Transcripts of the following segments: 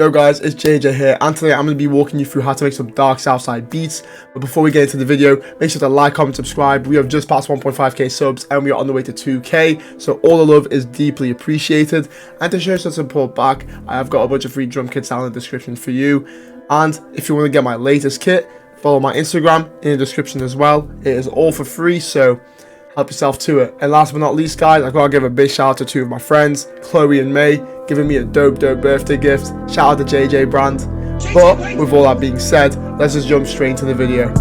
Yo guys, it's JJ here, and today I'm going to be walking you through how to make some dark Southside beats. But before we get into the video, make sure to like, comment, subscribe. We have just passed 1.5k subs and we are on the way to 2k, so all the love is deeply appreciated. And to show some support back, I have got a bunch of free drum kits down in the description for you. And if you want to get my latest kit, follow my Instagram in the description as well. It is all for free, so help yourself to it. And last but not least guys, I've got to give a big shout out to two of my friends, Chloe and May, giving me a dope birthday gift. Shout out to JJ brand. But with all that being said, let's just jump straight into the video.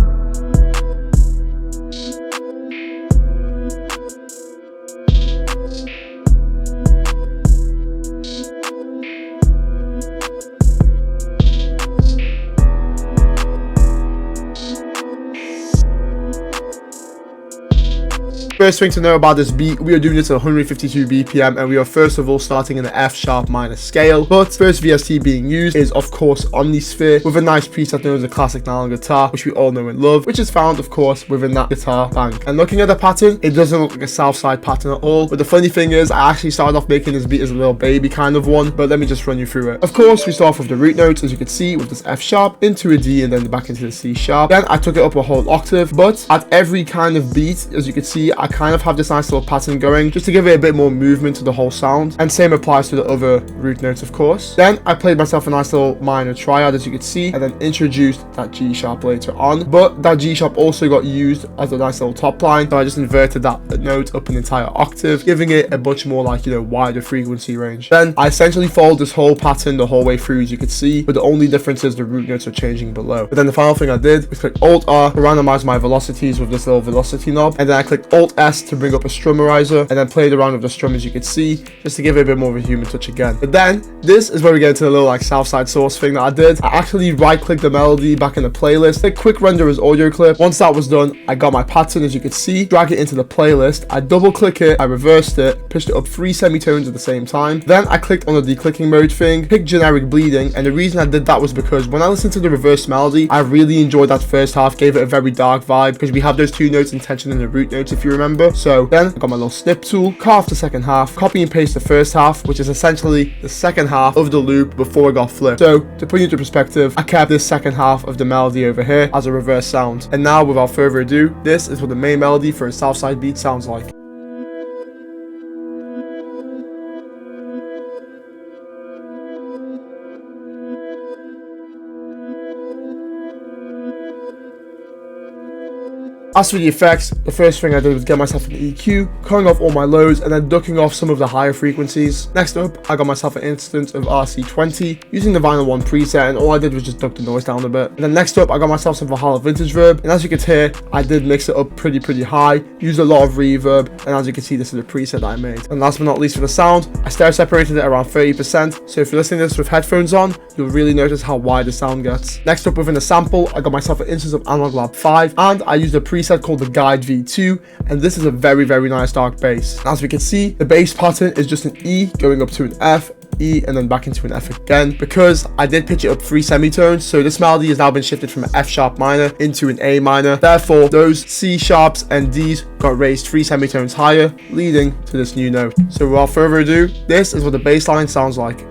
First thing to know about this beat, we are doing it at 152 BPM and we are first of all starting in the F sharp minor scale. But first VST being used is of course Omnisphere with a nice preset known as a classic nylon guitar, which we all know and love, which is found of course within that guitar bank. And looking at the pattern, it doesn't look like a Southside pattern at all. But the funny thing is, I actually started off making this beat as a little baby kind of one, but let me just run you through it. Of course, we start off with the root notes, as you can see, with this F sharp into a D and then back into the C sharp. Then I took it up a whole octave, but at every kind of beat, as you can see, I kind of have this nice little pattern going just to give it a bit more movement to the whole sound, and same applies to the other root notes of course. Then I played myself a nice little minor triad, as you can see, and then introduced that G sharp later on, but that G sharp also got used as a nice little top line, so I just inverted that note up an entire octave, giving it a much more like, you know, wider frequency range. Then I essentially followed this whole pattern the whole way through, as you can see, but the only difference is the root notes are changing below. But then the final thing I did was click Alt R to randomize my velocities with this little velocity knob, and then I clicked Alt S to bring up a strummerizer, and then played around with the strum, as you can see, just to give it a bit more of a human touch again. But then this is where we get into the little like Southside source thing that I did. I actually right clicked the melody back in the playlist, click quick render as audio clip. Once that was done, I got my pattern, as you can see, drag it into the playlist, I double click it, I reversed it, pushed it up 3 semitones at the same time. Then I clicked on the declicking mode thing, picked generic bleeding, and the reason I did that was because when I listened to the reverse melody, I really enjoyed that first half, gave it a very dark vibe because we have those two notes in tension in the root notes if you remember. So then I got my little snip tool, cut off the second half, copy and paste the first half, which is essentially the second half of the loop before it got flipped. So to put you into perspective, I kept this second half of the melody over here as a reverse sound. And now without further ado, this is what the main melody for a Southside beat sounds like. As for the effects, the first thing I did was get myself an EQ, cutting off all my lows and then ducking off some of the higher frequencies. Next up, I got myself an instance of RC20 using the Vinyl 1 preset, and all I did was just duck the noise down a bit. And then next up, I got myself some Valhalla Vintage Verb, and as you can hear, I did mix it up pretty high, used a lot of reverb, and as you can see, this is a preset that I made. And last but not least for the sound, I stereo separated it around 30%, so if you're listening to this with headphones on, you'll really notice how wide the sound gets. Next up within the sample, I got myself an instance of Analog Lab 5, and I used a preset called the Guide V2, and this is a very nice dark bass. As we can see, the bass pattern is just an E going up to an F, E, and then back into an F again, because I did pitch it up 3 semitones, so this melody has now been shifted from an F sharp minor into an A minor. Therefore, those C sharps and Ds got raised 3 semitones higher, leading to this new note. So without further ado, this is what the bass line sounds like.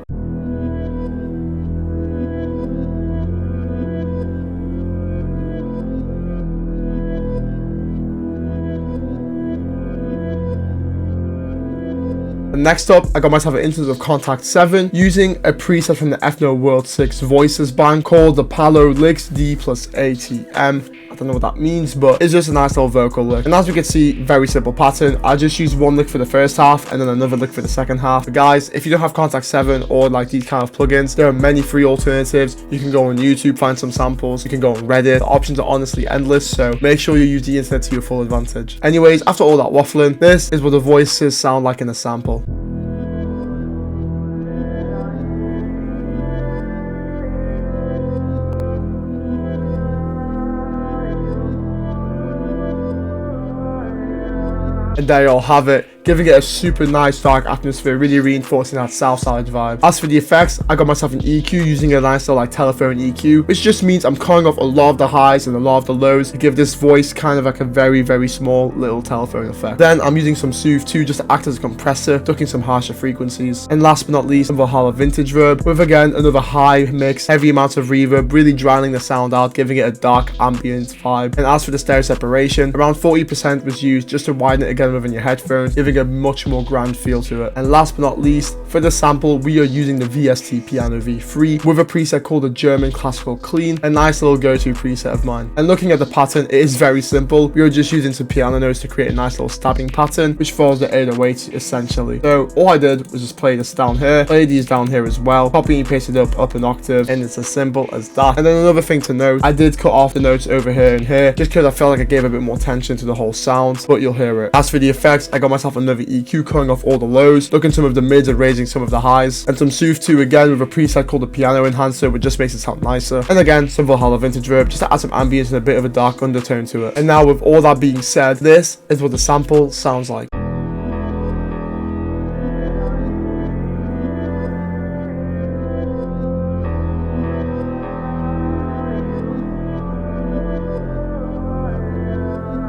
Next up, I got myself an instance of Contact 7 using a preset from the Ethno World 6 Voices band called the Palo Licks D plus ATM. I don't know what that means, but it's just a nice little vocal lick. And as we can see, very simple pattern. I just used one lick for the first half and then another lick for the second half. But guys, if you don't have Contact 7 or like these kind of plugins, there are many free alternatives. You can go on YouTube, find some samples. You can go on Reddit. The options are honestly endless, so make sure you use the internet to your full advantage. Anyways, after all that waffling, this is what the voices sound like in a sample. And there you all have it. giving it a super nice dark atmosphere, really reinforcing that Southside vibe. As for the effects, I got myself an EQ using a nice little like telephone EQ, which just means I'm cutting off a lot of the highs and a lot of the lows to give this voice kind of like a very small little telephone effect. Then I'm using some Soothe 2 just to act as a compressor, ducking some harsher frequencies. And last but not least, some Valhalla Vintage Verb with again another high mix, heavy amounts of reverb, really drowning the sound out, giving it a dark ambient vibe. And as for the stereo separation, around 40% was used just to widen it again within your headphones, giving a much more grand feel to it. And last but not least, for the sample, we are using the VST Piano V3 with a preset called the German Classical Clean, a nice little go-to preset of mine. And looking at the pattern, it is very simple. We are just using some piano notes to create a nice little stabbing pattern, which follows the 808 essentially. So all I did was just play this down here, play these down here as well, copy and paste it up an octave, and it's as simple as that. And then another thing to note, I did cut off the notes over here and here, just because I felt like I gave a bit more tension to the whole sound, but you'll hear it. As for the effects, I got myself another EQ, cutting off all the lows, looking some of the mids and raising some of the highs, and some Soothe 2 again with a preset called the Piano Enhancer, which just makes it sound nicer. And again, some Valhalla Vintage Verb, just to add some ambience and a bit of a dark undertone to it. And now with all that being said, this is what the sample sounds like.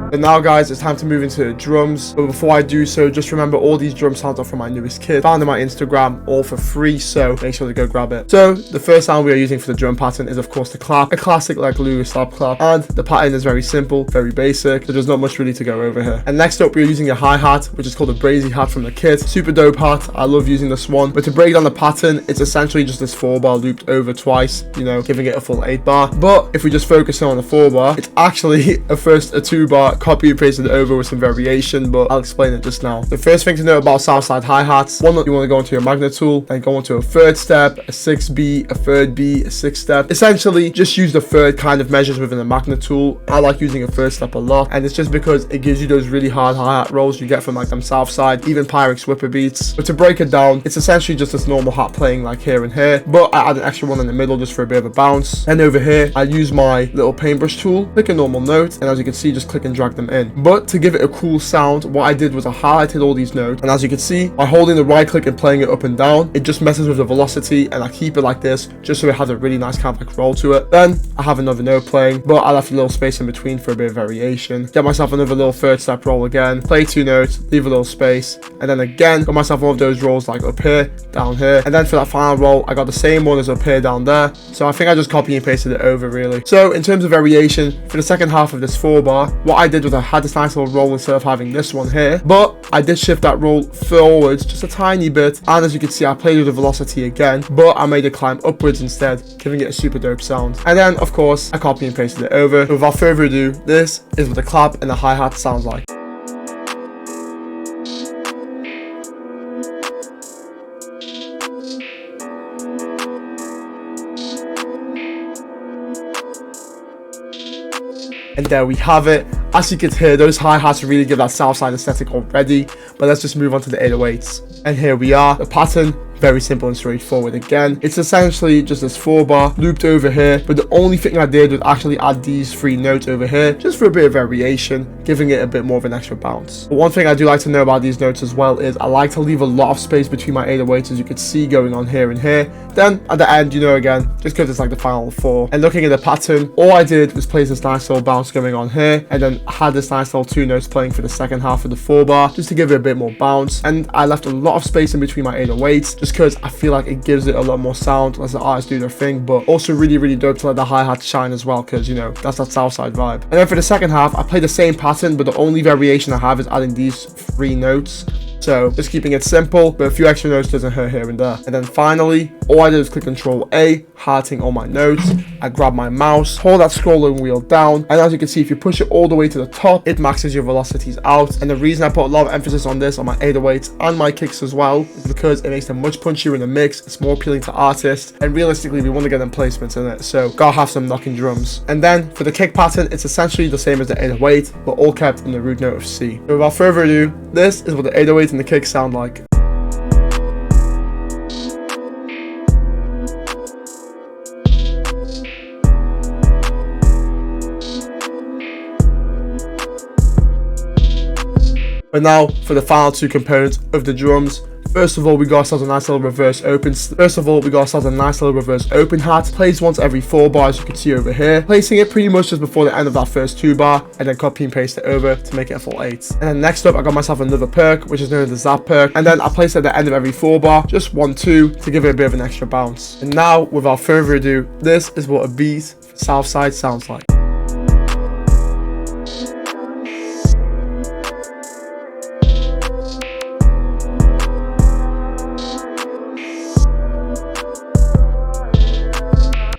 But now guys, it's time to move into the drums. But before I do so, just remember all these drum sounds are from my newest kit, found on my Instagram, all for free, so make sure to go grab it. So the first sound we are using for the drum pattern is of course the clap, a classic like Lewis slap clap, and the pattern is very simple, very basic, so there's not much really to go over here. And next up, we are using a hi-hat, which is called a Brazy hat from the kit. Super dope hat, I love using this one. But to break down the pattern, it's essentially just this 4-bar looped over twice, you know, giving it a full 8-bar. But if we just focus on the 4-bar, it's actually a 2-bar copy and pasted over with some variation, but I'll explain it just now. The first thing to know about Southside hi-hats, one, you want to go into your magnet tool, then go into a third step, a 6B, a third B, a 6th step. Essentially, just use the third kind of measures within the magnet tool. I like using a third step a lot, and it's just because it gives you those really hard hi-hat rolls you get from like them Southside, even Pyrex Whipper beats. But to break it down, it's essentially just this normal hat playing like here and here, but I add an extra one in the middle just for a bit of a bounce. And over here, I use my little paintbrush tool, click a normal note, and as you can see, just click and drag them in. But to give it a cool sound, what I did was I highlighted all these notes, and as you can see, by holding the right click and playing it up and down, it just messes with the velocity, and I keep it like this just so it has a really nice kind of like roll to it. Then I have another note playing, but I left a little space in between for a bit of variation. Get myself another little third step roll again, play 2 notes, leave a little space, and then again got myself one of those rolls like up here, down here, and then for that final roll I got the same one as up here, down there. So I think I just copy and pasted it over really. So in terms of variation, for the second half of this 4-bar, what I did was I had this nice little roll instead of having this one here, but I did shift that roll forwards just a tiny bit, and as you can see, I played with the velocity again, but I made it climb upwards instead, giving it a super dope sound. And then of course I copy and pasted it over. So without further ado, this is what the clap and the hi-hat sounds like. And there we have it. As you can hear, those hi-hats really give that Southside aesthetic already, but let's just move on to the 808s. And here we are, the pattern, very simple and straightforward again. It's essentially just this 4-bar looped over here, but the only thing I did was actually add these 3 notes over here just for a bit of variation, giving it a bit more of an extra bounce. But one thing I do like to know about these notes as well is I like to leave a lot of space between my 808s, as you can see going on here and here. Then at the end, you know, again, just because it's like the final 4. And looking at the pattern, all I did was place this nice little bounce going on here, and then had this nice little 2 notes playing for the second half of the 4-bar just to give it a bit more bounce. And I left a lot of space in between my 808s just because I feel like it gives it a lot more sound as the artists do their thing, but also really dope to let the hi-hat shine as well, because you know, that's that Southside vibe. And then for the second half, I play the same pattern, but the only variation I have is adding these 3 notes. So just keeping it simple, but a few extra notes doesn't hurt here and there. And then finally, all I did is click Control A, highlighting all my notes. I grab my mouse, hold that scrolling wheel down, and as you can see, if you push it all the way to the top, it maxes your velocities out. And the reason I put a lot of emphasis on this on my 808s and my kicks as well is because it makes them much punchier in the mix. It's more appealing to artists, and realistically, we want to get them placements in it, so gotta have some knocking drums. And then for the kick pattern, it's essentially the same as the 808, but all kept in the root note of C. So without further ado, this is what the 808 and the kicks sound like. But now for the final two components of the drums. First of all, we got ourselves a nice little reverse open. Hat. Plays once every 4 bars, you can see over here. Placing it pretty much just before the end of that first 2 bar, and then copy and paste it over to make it a full 8. And then next up, I got myself another perk, which is known as the zap perk. And then I place it at the end of every 4 bar, just 1, 2, to give it a bit of an extra bounce. And now, without further ado, this is what a beat for Southside sounds like.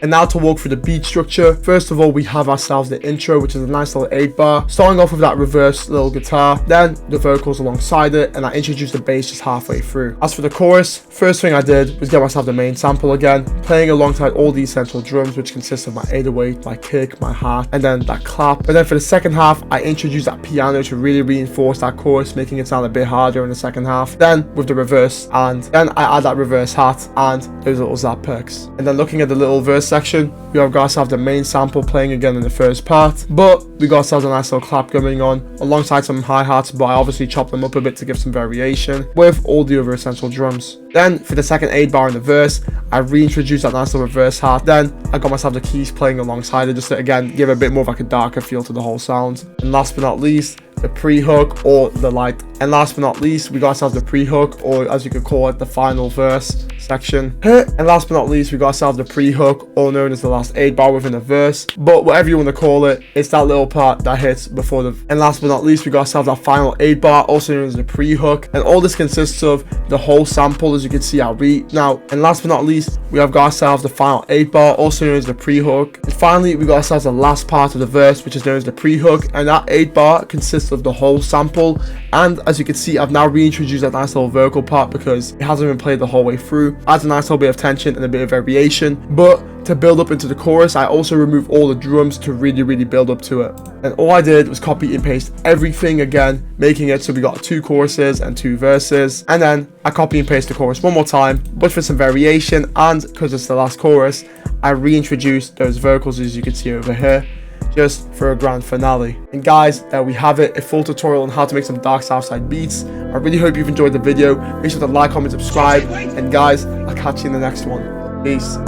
And now to walk through the beat structure. First of all, we have ourselves the intro, which is a nice little 8 bar, starting off with that reverse little guitar, then the vocals alongside it, and I introduced the bass just halfway through. As for the chorus, first thing I did was get myself the main sample again, playing alongside all these central drums, which consist of my 808, my kick, my hat, and then that clap. And then for the second half, I introduced that piano to really reinforce that chorus, making it sound a bit harder in the second half. Then with the reverse, and then I add that reverse hat and those little zap perks. And then looking at the little verse section, we have got ourselves the main sample playing again in the first part, but we got ourselves a nice little clap going on alongside some hi-hats, but I obviously chopped them up a bit to give some variation with all the other essential drums. Then for the second 8 bar in the verse, I reintroduced that nice little reverse hat. Then I got myself the keys playing alongside it just to again give a bit more of like a darker feel to the whole sound. And last but not least, the pre-hook or the light. And last but not least, we got ourselves the pre-hook, or as you could call it, the final verse section. And last but not least, we got ourselves the pre-hook, or known as the last 8 bar within the verse. But whatever you want to call it, it's that little part that hits before the... And last but not least, we got ourselves that final 8 bar, also known as the pre-hook. And all this consists of the whole sample, as you can see our beat. Now, and last but not least, we have got ourselves the final 8 bar, also known as the pre-hook. And finally, we got ourselves the last part of the verse, which is known as the pre-hook. And that 8 bar consists of the whole sample. And as you can see, I've now reintroduced that nice little vocal part because it hasn't been played the whole way through. Adds a nice little bit of tension and a bit of variation. But to build up into the chorus, I also remove all the drums to really build up to it. And all I did was copy and paste everything again, making it so we got 2 choruses and 2 verses. And then I copy and paste the chorus one more time, but for some variation, and because it's the last chorus, I reintroduced those vocals as you can see over here, just for a grand finale. And guys, there we have it, a full tutorial on how to make some dark Southside beats. I really hope you've enjoyed the video. Make sure to like, comment, subscribe, and guys, I'll catch you in the next one. Peace.